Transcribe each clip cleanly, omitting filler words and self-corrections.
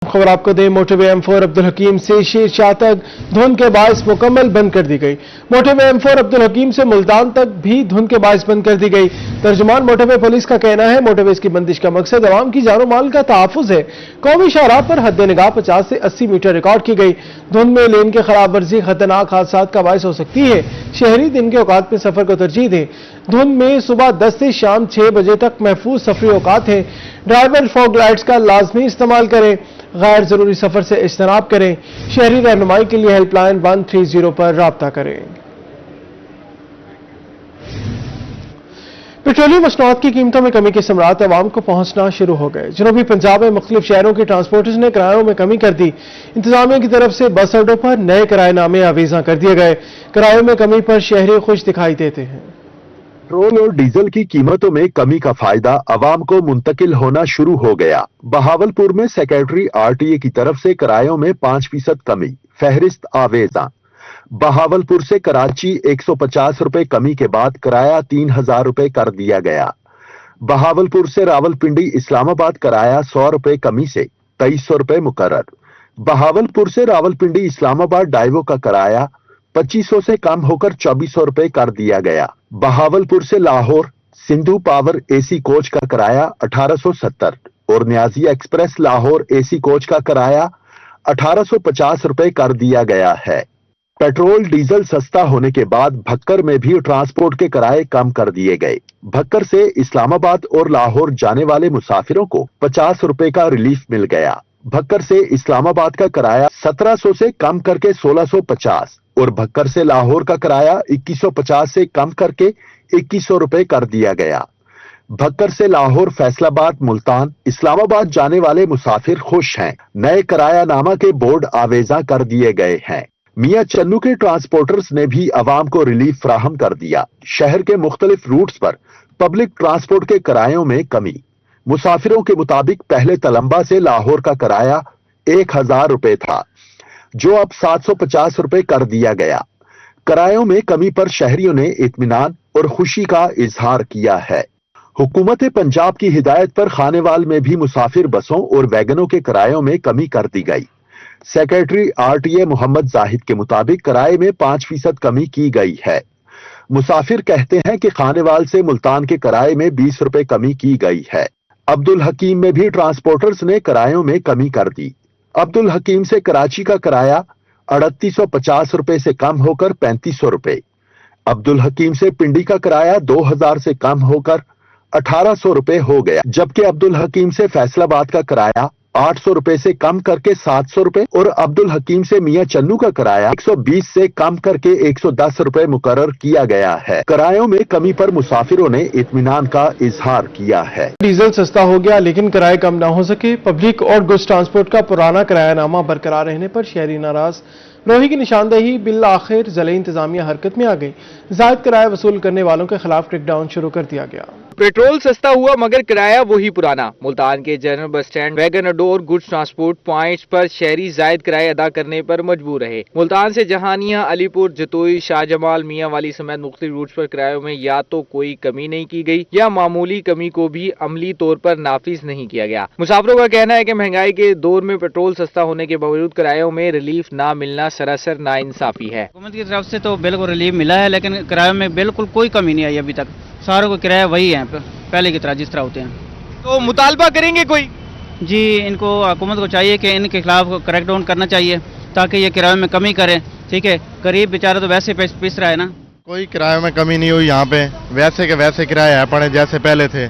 खबर आपको दे motorway M4 Abdul हकीम से शेरशाह तक धुंध के बायस मुकम्मल बंद कर दी गई। मोटरवे M4 अब्दुल हकीम से मुल्तान तक भी धुंध के बायस बंद कर दी गई। तर्जुमान मोटरवे पुलिस का कहना है मोटरवे की बंदिश का मकसद अवाम की जानो माल का तहफ्फुज है। कौमी शाहराह पर हद निगाह 50 से 80 मीटर रिकॉर्ड की गई। धुंध में लेन की खराब वर्जी खतरनाक हादसात का बायस हो सकती है। शहरी दिन के औकात में सफर को तरजीह दें। धुंध में सुबह 10 से शाम 6 बजे तक महफूज सफरी औकात है। ड्राइवर फॉग लाइट्स का लाजमी इस्तेमाल करें। गैर जरूरी सफर से इज्तनाब करें। शहरी रहनुमाई के लिए हेल्पलाइन 130 पर राब्ता करें। पेट्रोलियम मसनूआत की कीमतों में कमी के समरात अवाम को पहुंचना शुरू हो गए। जनूबी पंजाब में मुख्तलिफ शहरों के ट्रांसपोर्टर्स ने किरायों में कमी कर दी। इंतजामिया की तरफ से बस अड्डों पर नए किराएनामे आवीजा कर दिए गए। किरायों में कमी पर शहरी खुश दिखाई देते हैं। पेट्रोल और डीजल की कीमतों में कमी का फायदा अवाम को मुंतकिल होना शुरू हो गया। बहावलपुर में सेक्रेटरी आरटीए की तरफ से किरायों में 5% कमी, फहरिस्त आवेजा। बहावलपुर से कराची 150 रुपए कमी के बाद किराया 3000 रुपए कर दिया गया। बहावलपुर से रावलपिंडी इस्लामाबाद किराया 100 रुपए कमी से 2300 रुपए मुकर्रर। बहावलपुर से रावलपिंडी इस्लामाबाद डाइवो का किराया 2500 से कम होकर 2400 रुपए कर दिया गया। बहावलपुर से Lahore Sindhu power AC coach का किराया 1870 और न्याजिया एक्सप्रेस लाहौर एसी कोच का किराया 1850 रुपए कर दिया गया है। पेट्रोल डीजल सस्ता होने के बाद भक्कर में भी ट्रांसपोर्ट के किराए कम कर दिए गए। भक्कर से इस्लामाबाद और लाहौर जाने वाले मुसाफिरों को 50 रुपए का रिलीफ मिल गया। भक्कर से इस्लामाबाद का किराया 1700 से कम करके 1650 और भक्कर से लाहौर का किराया 2150 से कम करके 2100 रुपए कर दिया गया। भक्कर से लाहौर फैसलाबाद मुल्तान इस्लामाबाद जाने वाले मुसाफिर खुश हैं। नए किरायानामा के बोर्ड आवेजा कर दिए गए हैं। मियां चन्नू के ट्रांसपोर्टर्स ने भी अवाम को रिलीफ फराहम कर दिया। शहर के मुख्तलिफ रूट्स पर पब्लिक ट्रांसपोर्ट के किरायों में कमी। मुसाफिरों के मुताबिक पहले तलंबा से लाहौर का किराया 1000 रुपए था, जो अब 750 रुपए कर दिया गया। किरायों में कमी पर शहरियों ने इत्मीनान और खुशी का इजहार किया है। हुकूमत पंजाब की हिदायत पर खानेवाल में भी मुसाफिर बसों और वैगनों के किरायों में कमी कर दी गई। सेक्रेटरी आरटीए मोहम्मद जाहिद के मुताबिक किराए में 5% कमी की गई है। मुसाफिर कहते हैं कि खानेवाल से मुल्तान के किराए में 20 रुपए कमी की गई है। अब्दुल हकीम में भी ट्रांसपोर्टर्स ने किरायों में कमी कर दी। अब्दुल हकीम से कराची का किराया 3850 रुपए से कम होकर 3500 रुपए। अब्दुल हकीम से पिंडी का किराया 2000 से कम होकर 1800 रुपए हो गया, जबकि अब्दुल हकीम से फैसलाबाद का किराया 800 रुपए से कम करके 700 रुपए और अब्दुल हकीम से मियां चन्नू का किराया 120 से कम करके 110 रुपए मुकर्रर किया गया है। किरायों में कमी पर मुसाफिरों ने इत्मीनान का इजहार किया है। डीजल सस्ता हो गया लेकिन किराए कम ना हो सके। पब्लिक और गुड्स ट्रांसपोर्ट का पुराना किरायानामा बरकरार रहने पर शहरी नाराज। रोही की निशानदेही बिल आखिर ज़िले इंतजामिया हरकत में आ गई। जायद किराया वसूल करने वालों के खिलाफ क्रैकडाउन शुरू कर दिया गया। पेट्रोल सस्ता हुआ मगर किराया वही पुराना। मुल्तान के जनरल बस स्टैंड, वैगन अड्डों और गुड्स ट्रांसपोर्ट पॉइंट्स पर शहरी जायद किराए अदा करने पर मजबूर रहे। मुल्तान से जहानिया, अलीपुर, जतोई, शाहजमाल, मियां वाली समेत मुख्तलिफ रूट्स पर किरायों में या तो कोई कमी नहीं की गई या मामूली कमी को भी अमली तौर पर नाफिज नहीं किया गया। मुसाफिरों का कहना है कि महंगाई के दौर में पेट्रोल सस्ता होने के बावजूद किरायों में रिलीफ ना मिलना सरासर नाइंसाफी है। हुकूमत की तरफ से तो बिल्कुल रिलीफ मिला है, लेकिन किरायों में बिल्कुल कोई कमी नहीं आई अभी तक। सारों को किराया वही है पहले की तरह जिस तरह होते हैं। तो मुतालबा करेंगे कोई? जी, इनको हुकूमत को चाहिए कि इनके खिलाफ क्रैकडाउन करना चाहिए ताकि ये किराए में कमी करें। ठीक है, गरीब बेचारा तो वैसे पिस रहा है ना। कोई किराए में कमी नहीं हुई यहाँ पे, वैसे के वैसे किराए है पड़े जैसे पहले थे।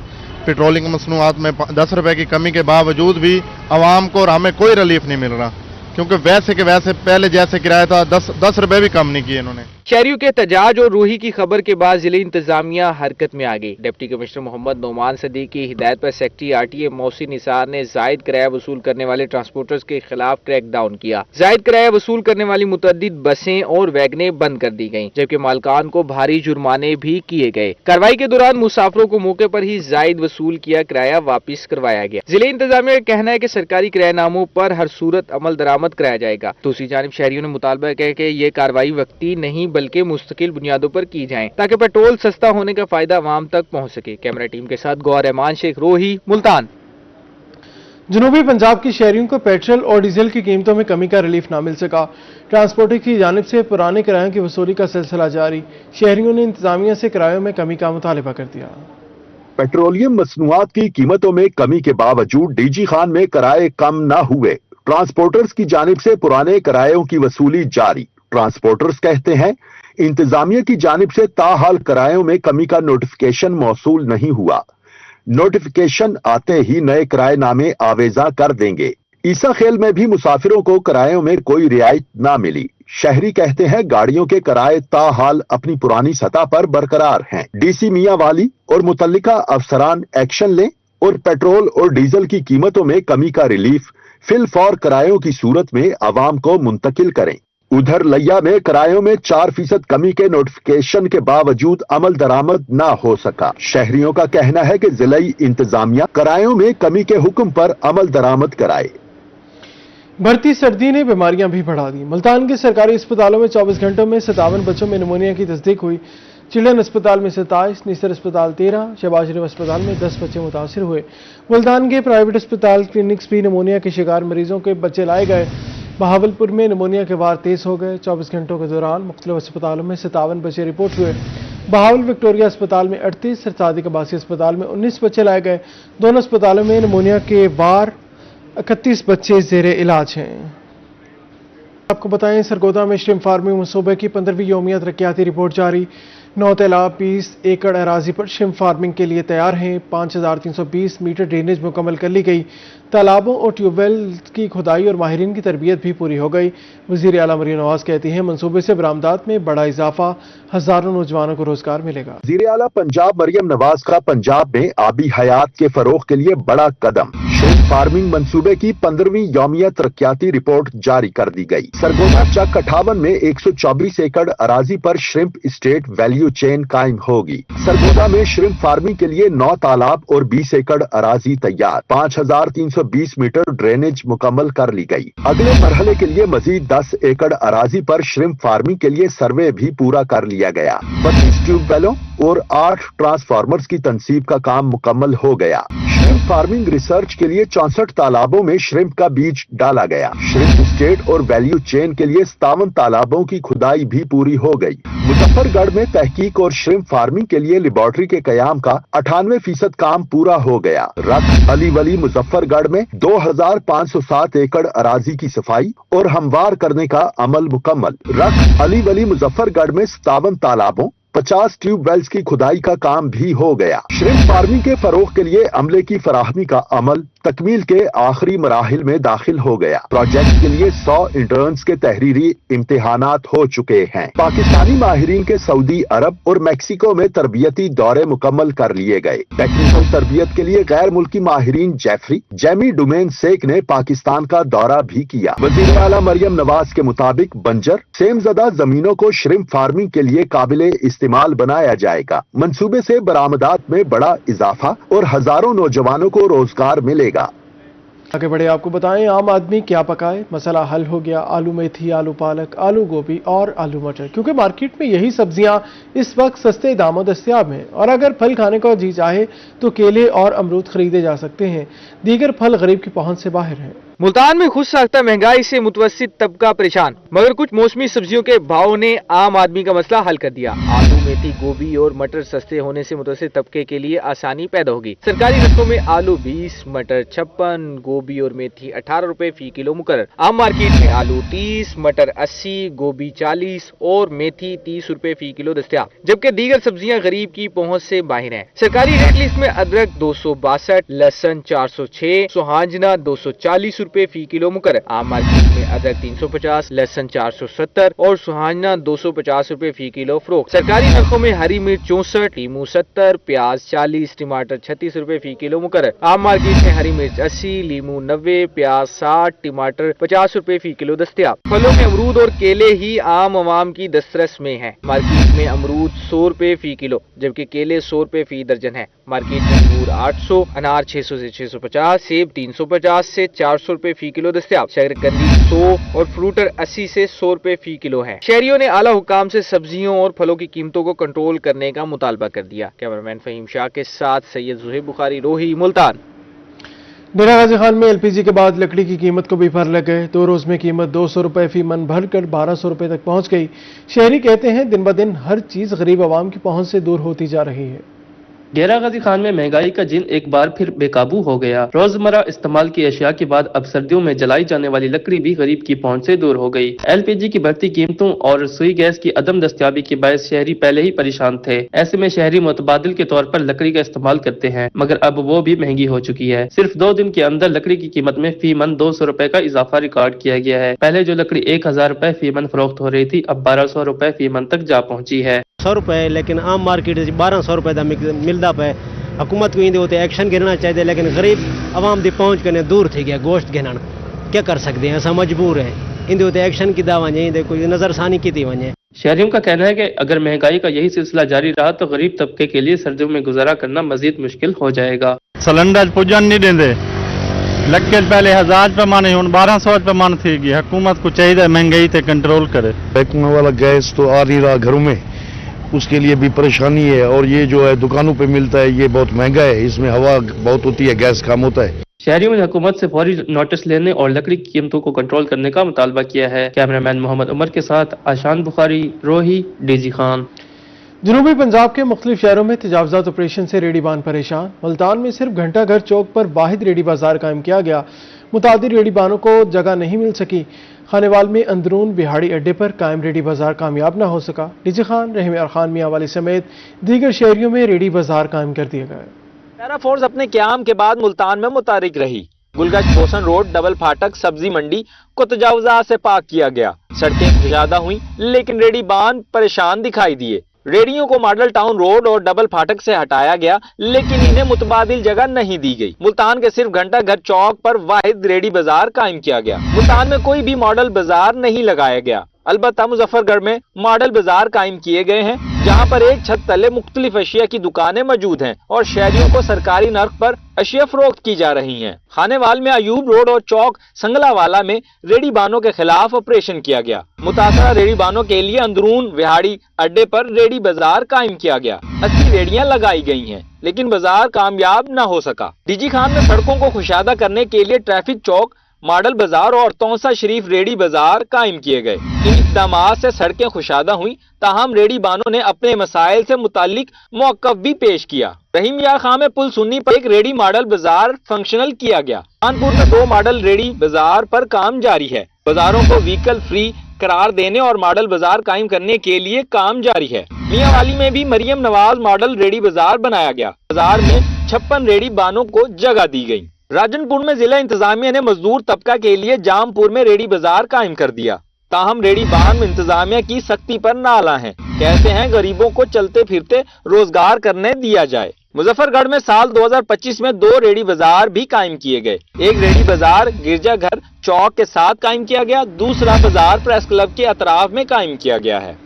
पेट्रोलिंग मसनूआत में 10 रुपए की कमी के बावजूद भी आवाम को और हमें कोई रिलीफ नहीं मिल रहा, क्योंकि वैसे के वैसे पहले जैसे किराया था 10 रुपए भी कम नहीं किए इन्होंने। शहरियों के एहतजाज और रूही की खबर के बाद जिले इंतजामिया हरकत में आ गई। डिप्टी कमिश्नर मोहम्मद नोमान सदीक की हिदायत पर सेक्रेटरी आरटीए मोहसिन निसार ने जायद किराया वसूल करने वाले ट्रांसपोर्टर्स के खिलाफ क्रैकडाउन किया। जायद किराया वसूल करने वाली मुतअद्दिद बसें और वैगनें बंद कर दी गयी, जबकि मालकान को भारी जुर्माने भी किए गए। कार्रवाई के दौरान मुसाफिरों को मौके पर ही जायद वसूल किया किराया वापिस करवाया गया। जिले इंतजामिया का कहना है कि सरकारी किरायानामों पर हर सूरत अमल दरामद कराया जाएगा। दूसरी जानिब शहरियों ने मुतालबा किया कि ये कार्रवाई वक्ती नहीं बल्कि मुस्तकिल बुनियादों पर की जाए ताकि पेट्रोल सस्ता होने का फायदा आवाम तक पहुंच सके। कैमरा टीम के साथ गौर रहमान, शेख, रोही, मुल्तान। जनूबी पंजाब के शहरियों को पेट्रोल और डीजल की कीमतों में कमी का रिलीफ ना मिल सका। ट्रांसपोर्टर की जानिब से पुराने किरायों की वसूली का सिलसिला जारी। शहरियों ने इंतजामिया से किरायों में कमी का मुतालबा कर दिया। पेट्रोलियम मसनूआत की कीमतों में कमी के बावजूद डीजी खान में किराए कम न हुए। ट्रांसपोर्टर्स की जानिब से पुराने किरायों की वसूली जारी। ट्रांसपोर्टर्स कहते हैं इंतजामिया की जानिब से ताहाल किरायों में कमी का नोटिफिकेशन मौसूल नहीं हुआ। नोटिफिकेशन आते ही नए किराएनामे आवेजा कर देंगे। ईसा खेल में भी मुसाफिरों को किरायों में कोई रियायत ना मिली। शहरी कहते हैं गाड़ियों के किराए ताहाल अपनी पुरानी सतह पर बरकरार हैं। डीसी मियां वाली और मुतल्लिका अफसरान एक्शन लें और पेट्रोल और डीजल की कीमतों में कमी का रिलीफ फिल फॉर किरायों की सूरत में आवाम को मुंतकिल करें। उधर लिया में किरायों में 4% कमी के नोटिफिकेशन के बावजूद अमल दरामद ना हो सका। शहरियों का कहना है कि जिलाई इंतजामिया किरायों में कमी के हुक्म पर अमल दरामद कराए। बढ़ती सर्दी ने बीमारियां भी बढ़ा दी। मुल्तान के सरकारी अस्पतालों में 24 घंटों में 57 बच्चों में निमोनिया की तस्दीक हुई। चिल्ड्रन अस्पताल में 27, निसर अस्पताल 13, शहबाज शरीफ अस्पताल में 10 बच्चे मुतासिर हुए। मुल्तान के प्राइवेट अस्पताल क्लिनिक्स भी निमोनिया के शिकार मरीजों के बच्चे लाए गए। बहावलपुर में निमोनिया के वार तेज हो गए। 24 घंटों के दौरान मुख्तलिफ अस्पतालों में 57 बच्चे रिपोर्ट हुए। बहावल विक्टोरिया अस्पताल में 38, सादिक अब्बासी अस्पताल में 19 बच्चे लाए गए। दोनों अस्पतालों में निमोनिया के वार 31 बच्चे जेरे इलाज हैं। आपको बताएं सरगोदा में श्रिम्प फार्मिंग मनसूबे की 15वीं यौमिया तरक्याती रिपोर्ट जारी। 9 तालाब 20 एकड़ अराजी पर श्रिम्प फार्मिंग के लिए तैयार हैं। 5320 मीटर ड्रेनेज मुकम्मल कर ली गई। तालाबों और ट्यूबवेल की खुदाई और माहिरीन की तरबियत भी पूरी हो गई। वज़ीर आला मरियम नवाज कहती हैं मनसूबे से बरामदात में बड़ा इजाफा, हजारों नौजवानों को रोजगार मिलेगा। वज़ीर आला पंजाब मरियम नवाज का पंजाब में आबी हयात के फरोग के लिए बड़ा कदम। श्रिम्प फार्मिंग मंसूबे की 15वीं यौमिया तरक्याती रिपोर्ट जारी कर दी गई। सरगोदा चक 58 में 124 एकड़ अराजी पर श्रिम्प स्टेट वैल्यू चेन कायम होगी। सरगोदा में श्रिम्प फार्मिंग के लिए 9 तालाब और 20 एकड़ अराजी तैयार। 5320 मीटर ड्रेनेज मुकम्मल कर ली गई। अगले मरहले के लिए मजीद 10 एकड़ अराजी पर श्रिम्प फार्मिंग के लिए सर्वे भी पूरा कर लिया गया। 25 ट्यूबवेलों और 8 ट्रांसफार्मर्स की तनसीब का काम मुकम्मल हो गया। श्रिम्प फार्मिंग रिसर्च के लिए 64 तालाबों में श्रिम्प का बीज डाला गया। श्रिम्प स्टेट और वैल्यू चेन के लिए 57 तालाबों की खुदाई भी पूरी हो गई। मुजफ्फरगढ़ में तहकीक और श्रिम्प फार्मिंग के लिए लेबोरेटरी के कयाम का 98% काम पूरा हो गया। रख अली वली मुजफ्फरगढ़ में 2507 एकड़ अराजी की सफाई और हमवार करने का अमल मुकम्मल। रख अली वली मुजफ्फरगढ़ में 57 तालाबों 50 ट्यूबवेल्स की खुदाई का काम भी हो गया। श्रिम्प फार्मिंग के फरोग के लिए अमले की फराहमी का अमल तकमील के आखिरी मराहिल में दाखिल हो गया। प्रोजेक्ट के लिए 100 इंटर्न्स के तहरीरी इम्तिहानात हो चुके हैं। पाकिस्तानी माहिरीन के सऊदी अरब और मेक्सिको में तरबियती दौरे मुकम्मल कर लिए गए। टेक्निकल तरबियत के लिए गैर मुल्की माहिरीन जेमी डुमेन सेक ने पाकिस्तान का दौरा भी किया। वज़ीर आला मरियम नवाज के मुताबिक बंजर सेमजदा जमीनों को श्रिम्प फार्मिंग के लिए काबिले इस्तेमाल बनाया जाएगा। मंसूबे से बरामदात में बड़ा इजाफा और हजारों नौजवानों को रोजगार मिलेगा। आगे बढ़े आपको बताएं आम आदमी क्या पकाए। मसला हल हो गया। आलू मेथी, आलू पालक, आलू गोभी और आलू मटर, क्योंकि मार्केट में यही सब्जियां इस वक्त सस्ते दामों दस्तयाब हैं। और अगर फल खाने को जी चाहे तो केले और अमरूद खरीदे जा सकते हैं। दीगर फल गरीब की पहुंच से बाहर हैं। मुल्तान में खुद साख्ता महंगाई से मुतवस्सित तबका परेशान, मगर कुछ मौसमी सब्जियों के भाव ने आम आदमी का मसला हल कर दिया। आलू, मेथी, गोभी और मटर सस्ते होने से मुतवस्सित तबके के लिए आसानी पैदा होगी। सरकारी रस्तों में आलू 20, मटर 56, गोभी और मेथी 18 रुपए फी किलो मुकर्रर। आम मार्केट में आलू 30, मटर 80, गोभी 40 और मेथी 30 रुपए फी किलो दस्तयाब, जबकि दीगर सब्जियां गरीब की पहुंच से बाहर हैं। सरकारी रेट लिस्ट में अदरक 262, लहसुन 406, सुहाजना 240 रुपए फी किलो मुकर्रर। आम मार्केट में अदरक 350, लहसुन 470 और सुहाजना 250 रुपए फी किलो फरोख्त। सरकारी नरखों में हरी मिर्च 64, लीमू 70, प्याज 40, टमाटर 36 रुपए फी किलो मुकर्रर। आम मार्केट में हरी मिर्च 80, लीमू 90, प्याज 60, टमाटर 50 रुपए फी किलो दस्तयाब। फलों में अमरूद और केले ही आम आवाम की दस्तरस में है। मार्केट में अमरूद 100 रुपए फी किलो, जबकि केले 100 रुपए फी दर्जन है। मार्केट में अंगूर 800, अनार 600 से 650, सेब 350 से 400 रुपए फी किलो दस्तयाब। शकरकंदी 100 और फ्रूटर 80 से 100 रुपए फी किलो है। शहरियों ने आला हुकाम से सब्जियों और फलों की कीमतों को कंट्रोल करने का मुतालबा कर दिया। कैमरामैन फहीम शाह के साथ सैयद जुहैब बुखारी, रोही, मुल्तान। डेरा गाजी खान में एलपीजी के बाद लकड़ी की कीमत को भी फर लग गए। 2 रोज में कीमत 200 रुपए फी मन बढ़कर 1200 रुपए तक पहुंच गई। शहरी कहते हैं दिन ब दिन हर चीज गरीब आवाम की पहुंच से दूर होती जा रही है। डेरा गाजी खान में महंगाई का जिन एक बार फिर बेकाबू हो गया। रोजमर्रा इस्तेमाल की अशिया के बाद अब सर्दियों में जलाई जाने वाली लकड़ी भी गरीब की पहुंच से दूर हो गई। एलपीजी की बढ़ती कीमतों और रसोई गैस की अदम दस्तयाबी के बायस शहरी पहले ही परेशान थे। ऐसे में शहरी मुतबादिल के तौर पर लकड़ी का इस्तेमाल करते हैं, मगर अब वो भी महंगी हो चुकी है। सिर्फ 2 दिन के अंदर लकड़ी की कीमत में फी मन 200 रुपए का इजाफा रिकॉर्ड किया गया है। पहले जो लकड़ी 1000 रुपए फी मन फरोख्त हो रही थी, अब 1200 रुपए फी मन तक जा पहुंची है। 100 रुपए लेकिन आम मार्केट 1200 रुपए का मिलता पे। हुकूमत को इंदे एक्शन गिरना चाहिए, लेकिन गरीब आवाम की पहुंच करने दूर थी गया गोश्त गिनन। क्या कर सकते हैं, ऐसा मजबूर है। इंदे एक्शन की वजे कोई नजरसानी की वजे। शहरियों का कहना है कि अगर महंगाई का यही सिलसिला जारी रहा तो गरीब तबके के लिए सर्दियों में गुजारा करना मजीद मुश्किल हो जाएगा। सिलेंडर पुजन नहीं देंगे, लगे पहले 1000 रुपये माने हूँ 1200 रुपये मान थी गई। हुकूमत को चाहिए महंगाई पे कंट्रोल करे। फेंकने वाला गैस तो आ नहीं रहा घरों में, उसके लिए भी परेशानी है। और ये जो है दुकानों पे मिलता है ये बहुत महंगा है, इसमें हवा बहुत होती है, गैस कम होता है। शहरियों ने हुकूमत से फौरी नोटिस लेने और लकड़ी की कीमतों को कंट्रोल करने का मुतालबा किया है। कैमरामैन मोहम्मद उमर के साथ आशान बुखारी, रोही, डीजी खान। जनूबी पंजाब के मुख्तलिफ शहरों में तजावजात ऑपरेशन से रेडीबान परेशान। मुल्तान में सिर्फ घंटा घर चौक पर वाहिद रेडी बाजार कायम किया गया। मुतादिर रेडीबानों को जगह नहीं मिल सकी। खानेवाल में अंदरून बिहाड़ी अड्डे पर कायम रेडी बाजार कामयाब न हो सका। डीजी खान, रहम यार खान मियाँ वाली समेत दीगर शहरियों में रेडी बाजार कायम कर दिए गए। पैरा फोर्स अपने क्याम के बाद मुल्तान में मुतारिक रही। गुलगश बोसन रोड, डबल फाटक, सब्जी मंडी को तजावजात से पाक किया गया। सड़कें कुशादा हुई, लेकिन रेडीबान परेशान दिखाई दिए। रेडियो को मॉडल टाउन रोड और डबल फाटक से हटाया गया, लेकिन इन्हें मुतबादिल जगह नहीं दी गई। मुल्तान के सिर्फ घंटा घर चौक पर वाहिद रेडी बाजार कायम किया गया। मुल्तान में कोई भी मॉडल बाजार नहीं लगाया गया। अलबत्ता मुजफ्फरगढ़ में मॉडल बाजार कायम किए गए हैं, जहां पर एक छत तले मुख्तलिफ अशिया की दुकानें मौजूद हैं और शहरियों को सरकारी नर्ख पर अशिया फरोख्त की जा रही हैं। खानेवाल में अयूब रोड और चौक संगलावाला में रेडी बानों के खिलाफ ऑपरेशन किया गया। मुतासरा रेडी बानों के लिए अंदरून विहाड़ी अड्डे पर रेडी बाजार कायम किया गया। 80 रेडियां लगाई गई हैं, लेकिन बाजार कामयाब न हो सका। डीजी खान में सड़कों को खुशादा करने के लिए ट्रैफिक चौक, मॉडल बाजार और तौसा शरीफ रेडी बाजार कायम किए गए। इन इक़दामात से सड़कें खुशादा हुई, ताहम रेडी बानों ने अपने मसाइल से मुतालिक मौक़िफ़ भी पेश किया। रहीम यार खां में पुल सुन्नी पर एक रेडी मॉडल बाजार फंक्शनल किया गया। कानपुर में 2 मॉडल रेडी बाजार पर काम जारी है। बाजारों को व्हीकल फ्री करार देने और मॉडल बाजार कायम करने के लिए काम जारी है। मियांवाली में भी मरियम नवाज मॉडल रेडी बाजार बनाया गया। बाजार में 56 रेडी बानों को जगह दी गई। राजनपुर में जिला इंतजामिया ने मजदूर तबका के लिए जामपुर में रेडी बाजार कायम कर दिया। ताहम रेडी बान इंतजामिया की सख्ती पर नाला हैं। कहते हैं गरीबों को चलते फिरते रोजगार करने दिया जाए। मुजफ्फरगढ़ में साल 2025 में 2 रेडी बाजार भी कायम किए गए। एक रेडी बाजार गिरजाघर चौक के साथ कायम किया गया, दूसरा बाजार प्रेस क्लब के अतराफ में कायम किया गया है।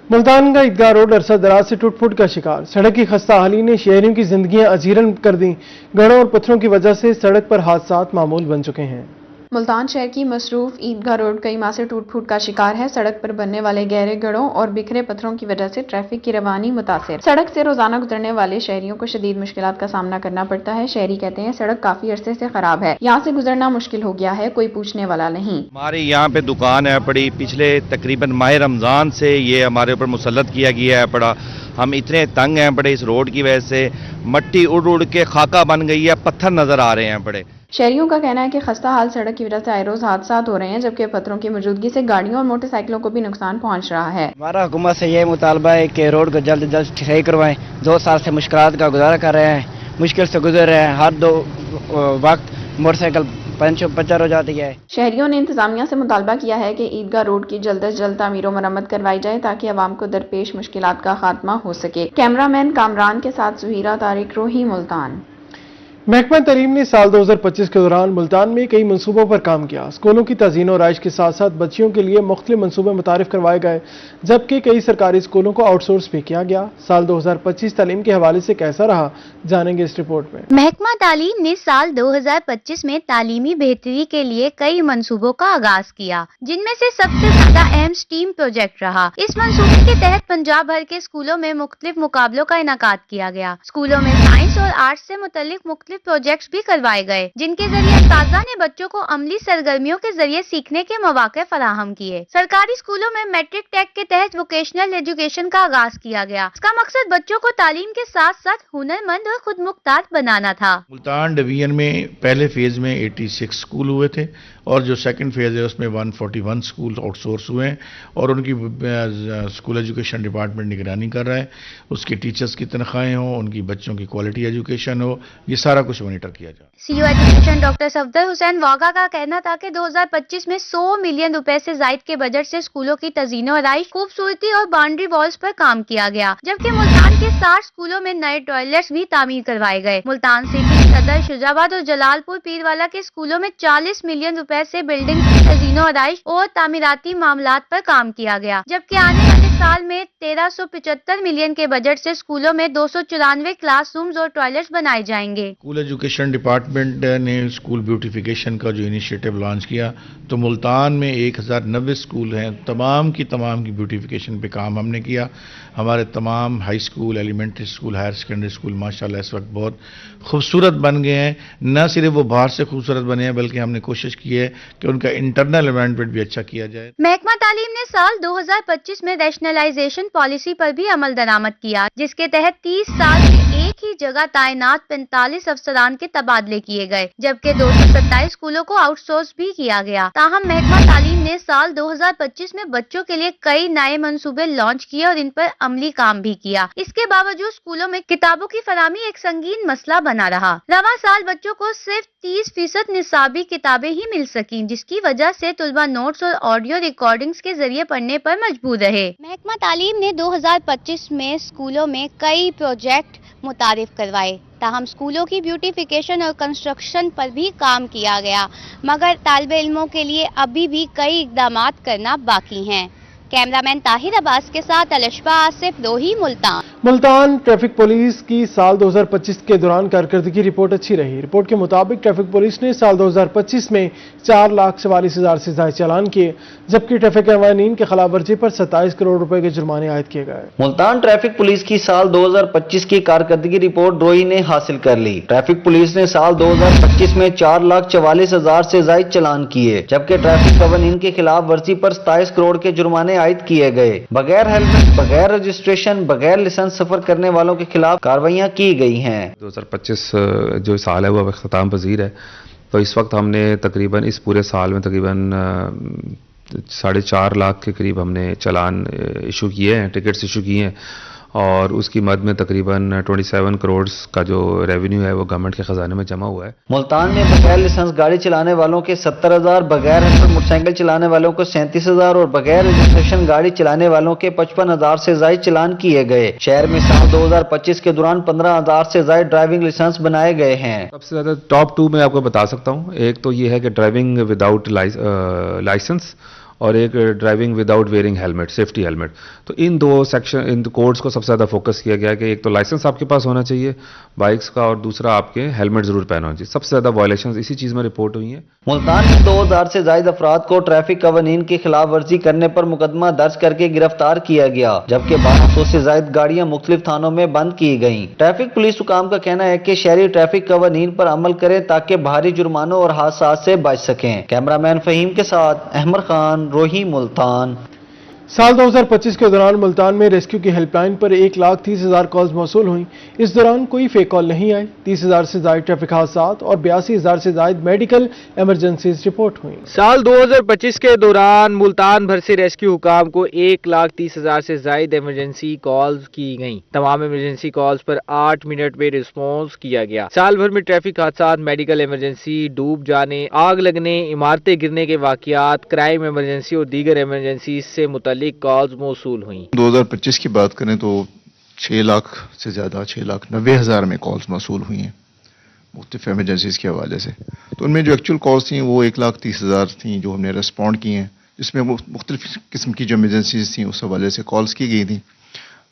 मुल्तान का ईदगाह रोड अरसा दराज से टूट फूट का शिकार। सड़क की खस्ता हाली ने शहरियों की जिंदगियां अजीरन कर दी। गढ़ों और पत्थरों की वजह से सड़क पर हादसात मामूल बन चुके हैं। मुल्तान शहर की मसरूफ ईदगाह रोड कई माह से टूट फूट का शिकार है। सड़क पर बनने वाले गहरे गड्ढों और बिखरे पत्थरों की वजह से ट्रैफिक की रवानी मुतासिर। सड़क से रोजाना गुजरने वाले शहरियों को शदीद मुश्किलात का सामना करना पड़ता है। शहरी कहते हैं सड़क काफी अरसे से खराब है, यहाँ से गुजरना मुश्किल हो गया है, कोई पूछने वाला नहीं। हमारे यहाँ पे दुकान है पड़ी, पिछले तकरीबन माह रमजान से ये हमारे ऊपर मुसल्लत किया गया है पड़ा। हम इतने तंग हैं पड़े इस रोड की वजह से, मट्टी उड़ उड़ के खाका बन गई है, पत्थर नजर आ रहे हैं पड़े। शहरियों का कहना है कि खस्ता हाल सड़क की वजह से आए रोज हादसात हो रहे हैं, जबकि पत्थरों की मौजूदगी से गाड़ियों और मोटरसाइकिलों को भी नुकसान पहुंच रहा है। हमारा हुकूमत से ये मुतालबा है कि रोड को जल्द से जल्द सही करवाएं। 2 साल से मुश्किलात का गुजारा कर रहे हैं, मुश्किल से गुजर रहे हैं। हर 2 वक्त मोटरसाइकिल पंचर हो जाती है। शहरियों ने इंतजामिया से मुतालबा किया है कि ईदगाह रोड की जल्द से जल्द तामीर और मरम्मत करवाई जाए ताकि अवाम को दरपेश मुश्किलात का खात्मा हो सके। कैमरामैन कामरान के साथ सुहीरा तारिक, रोही, मुल्तान। महकमा तालीम ने साल 2025 के दौरान मुल्तान में कई मनसूबों पर काम किया। स्कूलों की तज़ीन और आइश के साथ साथ बच्चियों के लिए मुख्तलिफ मनसूबे मुतारिफ करवाए गए, जबकि कई सरकारी स्कूलों को आउटसोर्स भी किया गया। साल 2025 तालीम के हवाले से कैसा रहा, जानेंगे इस रिपोर्ट में। महकमा तालीम ने साल 2025 में तालीमी बेहतरी के लिए कई मनसूबों का आगाज किया, जिनमें से सबसे ज्यादा अहम स्टीम प्रोजेक्ट रहा। इस मनसूबे के तहत पंजाब भर के स्कूलों में मुख्तलिफ मुकाबलों का इनाकाद किया गया। स्कूलों में साइंस और आर्ट्स से मुतल्लिक मुख्तलिफ मुख्तलिफ प्रोजेक्ट्स भी करवाए गए, जिनके जरिए अस्ताज़ा ने बच्चों को अमली सरगर्मियों के जरिए सीखने के मौके फराहम किए। सरकारी स्कूलों में मैट्रिक टैग के तहत वोकेशनल एजुकेशन का आगाज किया गया। इसका मकसद बच्चों को तालीम के साथ साथ हुनरमंद और खुद मुख्तार बनाना था। मुल्तान डिवीजन में पहले फेज में 86 स्कूल हुए थे और जो सेकंड फेज है उसमें 141 स्कूल आउटसोर्स हुए हैं और उनकी स्कूल एजुकेशन डिपार्टमेंट निगरानी कर रहा है। उसके टीचर्स की तनख्वाहें हों, उनकी बच्चों की क्वालिटी एजुकेशन हो, ये सारा कुछ मॉनिटर किया जाए। CEO education doctor Safdar Hussain Waga का कहना था कि 2025 में 100 मिलियन रुपए से जायद के बजट से स्कूलों की तज़ीनो आराइश, खूबसूरती और बाउंड्री वॉल्स पर काम किया गया, जबकि मुल्तान के 60 स्कूलों में नए टॉयलेट्स भी तामीर करवाए गए। मुल्तान सिटी, सदर, शुजाबाद और जलालपुर पीरवाला के स्कूलों में 40 मिलियन रुपए से बिल्डिंग की तज़ीनो आराइश और तामीराती मामलात पर काम किया गया, जबकि आने वाले साल में 1375 मिलियन के बजट से स्कूलों में 294 क्लासरूम्स और टॉयलेट्स बनाए जाएंगे। स्कूल एजुकेशन डिपार्टमेंट ने स्कूल ब्यूटिफिकेशन का जो इनिशिएटिव लॉन्च किया, तो मुल्तान में 1090 स्कूल हैं, तमाम की ब्यूटिफिकेशन पे काम हमने किया। हमारे तमाम high school, elementary school, higher secondary school माशाल्लाह इस वक्त बहुत खूबसूरत बन गए हैं। न सिर्फ वो बाहर से खूबसूरत बने हैं, बल्कि हमने कोशिश की है कि उनका इंटरनल एनवायरनमेंट भी अच्छा किया जाए। महकमा तालीम ने साल 2025 में रैशनलाइजेशन पॉलिसी पर भी अमल दरामद किया, जिसके तहत 30 साल में एक ही जगह तैनात 45 अफसरान के तबादले किए गए, जबकि 227 स्कूलों को आउटसोर्स भी किया गया। ताहम महकमा तालीम ने साल 2025 में बच्चों के लिए कई नए मंसूबे लॉन्च किए और इन पर अमली काम भी किया। इसके बावजूद स्कूलों में किताबों की फराहमी एक संगीन मसला बना रहा। रवां साल बच्चों को सिर्फ 30% निसाबी किताबें ही मिल सकी, जिसकी वजह से तुलबा नोट्स और ऑडियो रिकॉर्डिंग्स के जरिए पढ़ने पर मजबूर रहे। महकमा तालीम ने 2025 में स्कूलों में कई प्रोजेक्ट मुतारिफ करवाए, ताहम स्कूलों की ब्यूटिफिकेशन और कंस्ट्रक्शन पर भी काम किया गया, मगर तालिब इल्मों के लिए अभी भी कई इक़दामात करना बाकी हैं। कैमरामैन ताहिर अब्बास के साथ अलिशबा आसिफ, रोही, मुल्तान। मुल्तान ट्रैफिक पुलिस की साल 2025 के दौरान कारकर्दगी रिपोर्ट अच्छी रही। रिपोर्ट के मुताबिक ट्रैफिक पुलिस ने साल 2025 में 4,44,000 से ज्यादा चालान किए, जबकि ट्रैफिक कवानीन के खिलाफ वर्जी पर 27 करोड़ रुपए के जुर्माने आयद किए गए। मुल्तान ट्रैफिक पुलिस की साल 2025 की कारकर्दगी रिपोर्ट रोही ने हासिल कर ली। ट्रैफिक पुलिस ने साल 2025 में 4,44,000 से ज्यादा चालान किए, जबकि ट्रैफिक कवानीन के खिलाफ वर्जी पर 27 करोड़ के जुर्माने आयद किए गए। बगैर हेलमेट, बगैर रजिस्ट्रेशन, बगैर लाइसेंस सफर करने वालों के खिलाफ कार्रवाइयां की गई हैं। 2025 जो साल है वो अख्ताम पजीर है, तो इस वक्त हमने तकरीबन इस पूरे साल में तकरीबन 4.5 लाख के करीब हमने चालान इशू किए हैं, टिकट्स इशू किए हैं, और उसकी मद में तकरीबन 27 करोड़ का जो रेवेन्यू है वो गवर्नमेंट के खजाने में जमा हुआ है। मुल्तान में बगैर लाइसेंस गाड़ी चलाने वालों के 70,000, बगैर हेलमेट मोटरसाइकिल चलाने वालों को 37,000 और बगैर रजिस्ट्रेशन गाड़ी चलाने वालों के 55,000 से ज्यादा चालान किए गए। शहर में साल 2025 के दौरान 15,000 से ज्यादा ड्राइविंग लाइसेंस बनाए गए हैं। सबसे ज्यादा टॉप 2 में आपको बता सकता हूँ। एक तो ये है कि ड्राइविंग विदाउट लाइसेंस और एक driving without wearing helmet, safety helmet. तो इन दो कोड्स को सबसे ज़्यादा फोकस किया गया कि एक तो लाइसेंस आपके पास होना चाहिए बाइक्स का, और दूसरा आपके हेलमेट जरूर पहनना चाहिए। सबसे ज़्यादा वायलेशंस इसी चीज़ में रिपोर्ट हुई हैं। मुल्तान में 2,000 से ज्यादा अफराद को ट्रैफिक कवानीन की खिलाफ वर्जी करने पर मुकदमा दर्ज करके गिरफ्तार किया गया, जबकि 1200 से ज्यादा गाड़ियां मुख्तलिफ थानों में बंद की गयी। ट्रैफिक पुलिस हुकाम का कहना है कि शहरी ट्रैफिक कवानीन पर अमल करें ताकि भारी जुर्मानों और हादसा से बच सकें। कैमरामैन फहीम के साथ अहमद खान, रोही, मुल्तान। साल 2025 के दौरान मुल्तान में रेस्क्यू की हेल्पलाइन पर 1,30,000 कॉल्स मौसूल हुई। इस दौरान कोई फेक कॉल नहीं आई। 30,000 से ज्यादा ट्रैफिक हादसात और 82,000 से ज्यादा मेडिकल इमरजेंसीज रिपोर्ट हुई। साल 2025 के दौरान मुल्तान भर से रेस्क्यू हुकाम को 1,30,000 से ज्यादा इमरजेंसी कॉल्स की गईं। तमाम इमरजेंसी कॉल्स पर 8 मिनट में रिस्पॉन्स किया गया। साल भर में ट्रैफिक हादसात, मेडिकल इमरजेंसी, डूब जाने, आग लगने, इमारतें गिरने के वाकयात, क्राइम इमरजेंसी और दीगर इमरजेंसी से मुतल्लिक कॉल्स मौसूल हुई। 2025 की बात करें तो 6 लाख से ज़्यादा 6,90,000 में कॉल्स मौसूल हुई हैं मुख्तलिफ एमरजेंसीज के हवाले से। तो उनमें जो एक्चुअल कॉल्स थी वो 1,30,000 थी जो हमने रिस्पॉन्ड की हैं, जिसमें मुख्तलिफ किस्म की जो एमरजेंसीज थी उस हवाले से कॉल्स की गई थी।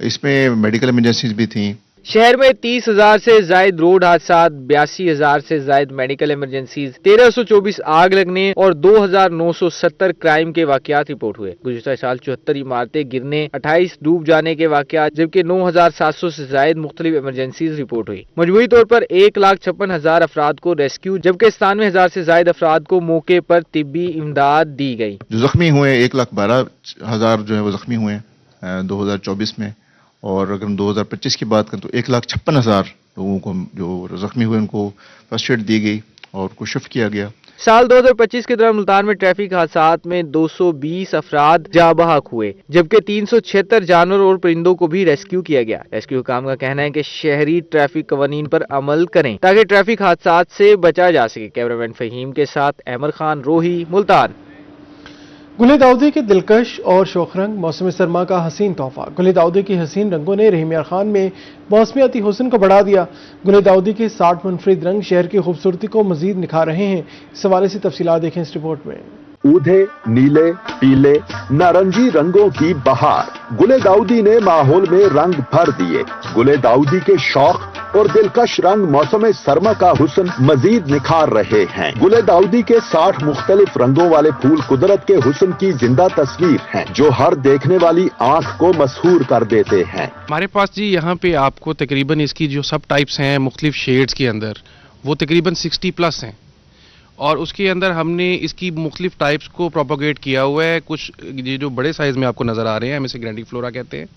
इसमें मेडिकल इमरजेंसीज भी थी, शहर में 30,000 से जायद रोड हादसात, 82,000 से जायद मेडिकल इमरजेंसीज, 1324 आग लगने और 2,970 क्राइम के वाकयात रिपोर्ट हुए। गुज़िश्ता साल 74 इमारतें गिरने, 28 डूब जाने के वाकयात, जबकि 9,700 से जायद मुख्तलिफ इमरजेंसीज रिपोर्ट हुई। मजमूई तौर पर 1,56,000 अफराद को रेस्क्यू, जबकि 97,000 से जायद अफराद को मौके पर तिब्बी इमदाद दी गई। जो जख्मी हुए 1,12,000 जो है वो जख्मी हुए 2024 में, और अगर हम 2025 की बात करें तो 1,56,000 लोगों को जो जख्मी हुए उनको फर्स्ट एड दी गई और उनको शिफ्ट किया गया। साल 2025 के दौरान मुल्तान में ट्रैफिक हादसात में 220 अफराद जाँ बहक हुए, जबकि 376 जानवर और परिंदों को भी रेस्क्यू किया गया। रेस्क्यू हुकाम का कहना है कि शहरी ट्रैफिक कवानीन पर अमल करें ताकि ट्रैफिक हादसात से बचा जा सके। कैमरामैन फहीम के साथ अहमद खान, रोही, मुल्तान। गुल दाऊदी के दिलकश और शोख रंग, मौसम सरमा का हसीन तोहफा। गुल दाऊदी की हसीन रंगों ने रहीम यार खान में मौसमियाती हुस्न को बढ़ा दिया। गुल दाऊदी के 60 मुनफरिद रंग शहर की खूबसूरती को मजीद निखार रहे हैं। इस हवाले से तफसीलात देखें इस रिपोर्ट में। ऊधे, नीले, पीले, नारंगी रंगों की बहार, गुले दाऊदी ने माहौल में रंग भर दिए। गुले दाऊदी के शौक और दिलकश रंग मौसम सरमा का हुस्न मजीद निखार रहे हैं। गुले दाऊदी के 60 मुख्तलिफ रंगों वाले फूल कुदरत के हुस्न की जिंदा तस्वीर हैं, जो हर देखने वाली आंख को मसहूर कर देते हैं। हमारे पास जी यहाँ पे आपको तकरीबन इसकी जो सब टाइप्स हैं मुख्तलिफ शेड्स के अंदर, वो तकरीबन 60+ हैं, और उसके अंदर हमने इसकी मुख्तलिफ टाइप्स को प्रोपोगेट किया हुआ है। कुछ ये जो बड़े साइज में आपको नजर आ रहे हैं, हमें इसे ग्रैंडिफ्लोरा कहते हैं।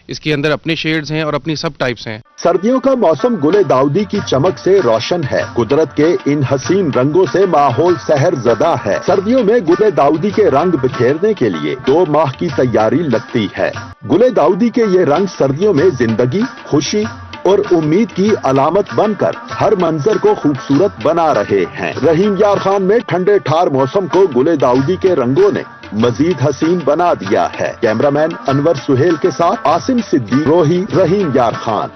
इसके अंदर अपने शेड्स हैं और अपनी सब टाइप्स हैं। सर्दियों का मौसम गुले दाऊदी की चमक से रोशन है। कुदरत के इन हसीन रंगों से माहौल सहर ज़दा है। सर्दियों में गुले दाऊदी के रंग बिखेरने के लिए 2 माह की तैयारी लगती है। गुले दाऊदी के ये रंग सर्दियों में जिंदगी, खुशी और उम्मीद की अलामत बनकर हर मंजर को खूबसूरत बना रहे हैं। रहीम यार खान में ठंडे ठार मौसम को गुले दाऊदी के रंगों ने मजीद हसीन बना दिया है। कैमरामैन अनवर सुहेल के साथ आसिम सिद्दीकी, रोही, रहीम यार खान।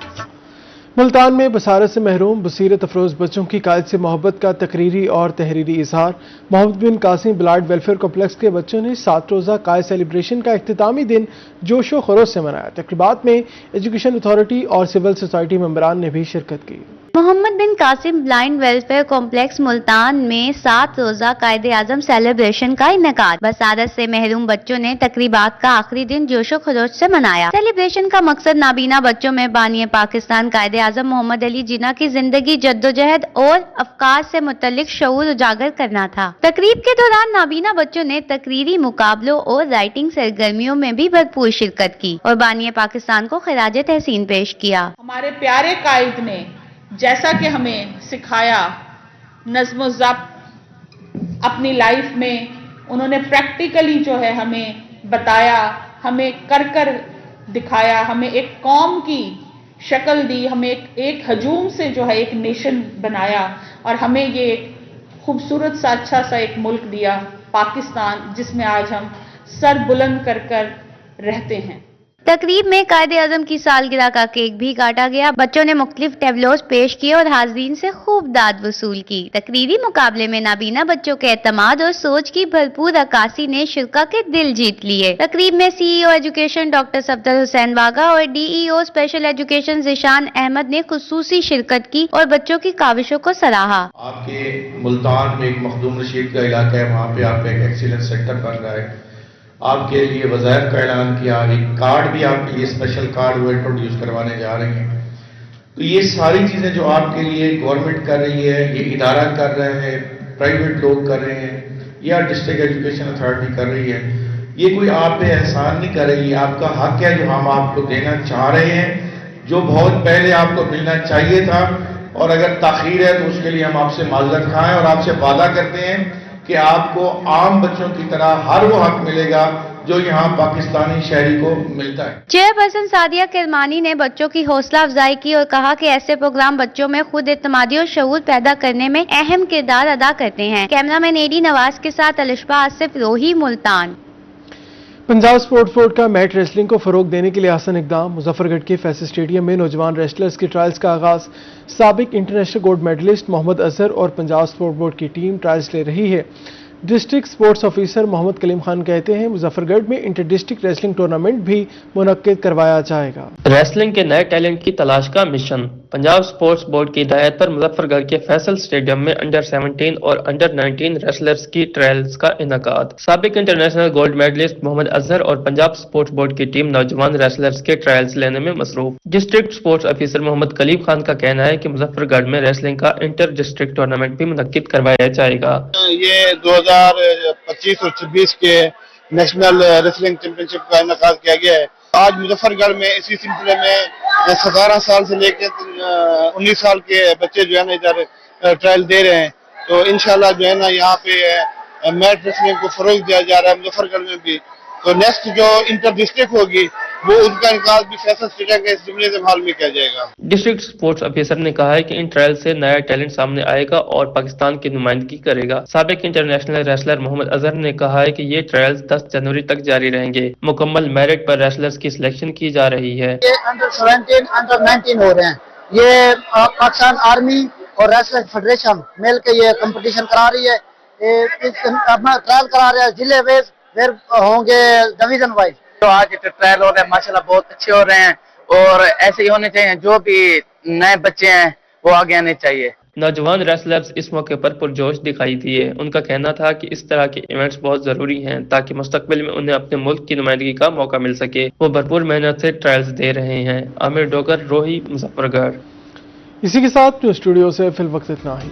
मुल्तान में बसारत से महरूम बसीरत अफरोज बच्चों की कायद से मोहब्बत का तकरीरी और तहरीरी इजहार। Mohammad bin Qasim blood welfare complex के बच्चों ने 7 रोज़ा कायद सेलिब्रेशन का इख्तितामी दिन जोशो खरोश से मनाया। तकरीबात में एजुकेशन अथॉरिटी और सिविल सोसाइटी मेंबरान ने भी शिरकत की। Muhammad bin Qasim blind welfare complex Multan में 7 रोज़ा कायदे आज़म सेलिब्रेशन का इनेकाद। बसारत से महरूम बच्चों ने तकरीबात का आखिरी दिन जोशो खरोश से मनाया। सेलिब्रेशन का मकसद नाबीना बच्चों में बानी पाकिस्तान कायदे आज़म मोहम्मद अली जिन्ना की जिंदगी, जद्दोजहद और अफकार से मुतल्लिक शऊर उजागर करना था। तकरीब के दौरान नाबीना बच्चों ने तकरीरी मुकाबलों और राइटिंग सरगर्मियों में भी भरपूर शिरकत की और बानी पाकिस्तान को खिराज तहसीन पेश किया। हमारे प्यारे कायद ने जैसा कि हमें सिखाया, नज़्म ज़ब्त अपनी लाइफ में उन्होंने प्रैक्टिकली जो है हमें बताया, हमें कर दिखाया, हमें एक कौम की शक्ल दी, हमें एक हजूम से जो है एक नेशन बनाया और हमें ये खूबसूरत सा अच्छा सा एक मुल्क दिया पाकिस्तान, जिसमें आज हम सर बुलंद कर रहते हैं। तकरीब में कायदे आज़म की सालगिरह का केक भी काटा गया। बच्चों ने मुख्तलिफ टेबलोज पेश किए और हाज़रीन से खूब दाद वसूल की। तकरीरी मुकाबले में नाबीना बच्चों के एतमाद और सोच की भरपूर अक्कासी ने शिरका के दिल जीत लिए। तकरीब में CEO education doctor Safdar Hussain Waga और DEO special education Zeeshan Ahmed ने खुसूसी शिरकत की और बच्चों की काविशों को सराहा। आपके मुल्तान में एक मखदूम रशीद का इलाका है, वहाँ पे आपका एक एक्सीलेंस सेंटर बन रहा है। आपके लिए वज़ाइफ का ऐलान किया, एक कार्ड भी आपके लिए स्पेशल कार्ड वो इंट्रोड्यूस करवाने जा रहे हैं। तो ये सारी चीज़ें जो आपके लिए गवर्नमेंट कर रही है, ये इदारा कर रहे हैं, प्राइवेट लोग कर रहे हैं या डिस्ट्रिक्ट एजुकेशन अथॉरिटी कर रही है, ये कोई आप पे एहसान नहीं कर रही है। आपका हक है जो हम आपको देना चाह रहे हैं, जो बहुत पहले आपको मिलना चाहिए था, और अगर ताखीर है तो उसके लिए हम आपसे माजरत खाएं और आपसे वादा करते हैं कि आपको आम बच्चों की तरह हर वो हक मिलेगा जो यहाँ पाकिस्तानी शहरी को मिलता है। चेयरपर्सन सादिया किरमानी ने बच्चों की हौसला अफजाई की और कहा कि ऐसे प्रोग्राम बच्चों में खुद एतमादी और शऊर पैदा करने में अहम किरदार अदा करते हैं। कैमरामैन AD नवाज के साथ अलिशबा आसिफ, रोही, मुल्तान। पंजाब स्पोर्ट्स बोर्ड का मैट रेसलिंग को फरोग देने के लिए आसान इकदाम। मुजफ्फरगढ़ के फैसल स्टेडियम में नौजवान रेसलर्स की ट्रायल्स का आगाज। साबिक international gold medalist Mohammad Azhar और पंजाब स्पोर्ट्स बोर्ड की टीम ट्रायल्स ले रही है। District sports officer Mohammad Kaleem Khan कहते हैं मुजफ्फरगढ़ में इंटर डिस्ट्रिक्ट रेसलिंग टूर्नामेंट भी मुनक्किद करवाया जाएगा। रेसलिंग के नए टैलेंट की तलाश का मिशन। पंजाब स्पोर्ट्स बोर्ड की हिदायत पर मुजफ्फरगढ़ के फैसल स्टेडियम में अंडर 17 और अंडर 19 रेसलर्स की ट्रायल्स का इनेकाद। साबिक international gold medalist Mohammad Azhar और पंजाब स्पोर्ट्स बोर्ड की टीम नौजवान रेसलर्स के ट्रायल्स लेने में मसरूफ। District sports officer Mohammad Kaleem Khan का कहना है कि मुजफ्फरगढ़ में रेसलिंग का इंटर डिस्ट्रिक्ट टूर्नामेंट भी मुनक्किद करवाया जाएगा। ये 2025 और 26 के नेशनल रेसलिंग चैंपियनशिप का इनेकाद किया गया है। आज मुजफ्फरगढ़ में इसी सिलसिले में 17 साल से लेकर 19 साल के बच्चे जो है ना इधर ट्रायल दे रहे हैं। तो इंशाल्लाह जो है ना यहाँ पे मैट रेसलिंग को फरोग दिया जा रहा है मुजफ्फरगढ़ में भी। तो नेक्स्ट जो इंटर डिस्ट्रिक्ट होगी वो उनका इनेकाद भी फैसल स्टेडियम के जिम्नेजियम हॉल में किया जाएगा। डिस्ट्रिक्ट स्पोर्ट्स ऑफिसर ने कहा है कि इन ट्रायल से नया टैलेंट सामने आएगा और पाकिस्तान की नुमाइंदगी करेगा। साबिक इंटरनेशनल रेसलर मोहम्मद अजहर ने कहा है कि ये ट्रायल्स 10 जनवरी तक जारी रहेंगे। मुकम्मल मेरिट पर रेसलर्स की सिलेक्शन की जा रही है। ये अंडर 17, अंडर 19 हो रहे हैं। ये पाकिस्तान आर्मी और रेसलर फेडरेशन मिल के ये कंपटीशन करा रही है। अपना ट्रायल करा रहे हैं जिले वाइज, फिर होंगे डिवीजन वाइज। तो आज ट्रायल हो रहे हैं माशाल्लाह बहुत अच्छे हो रहे हैं और ऐसे ही होने चाहिए। जो भी नए बच्चे हैं वो आगे आने चाहिए। नौजवान रेसलर्स इस मौके पर पुरजोश दिखाई दिए। उनका कहना था कि इस तरह के इवेंट्स बहुत जरूरी हैं ताकि मुस्तकबिल में उन्हें अपने मुल्क की नुमाइंदगी का मौका मिल सके। वो भरपूर मेहनत से ट्रायल्स दे रहे हैं। आमिर डोगर, रोही, मुजफ्फरगढ़। इसी के साथ स्टूडियो से फिल वक्त इतना ही।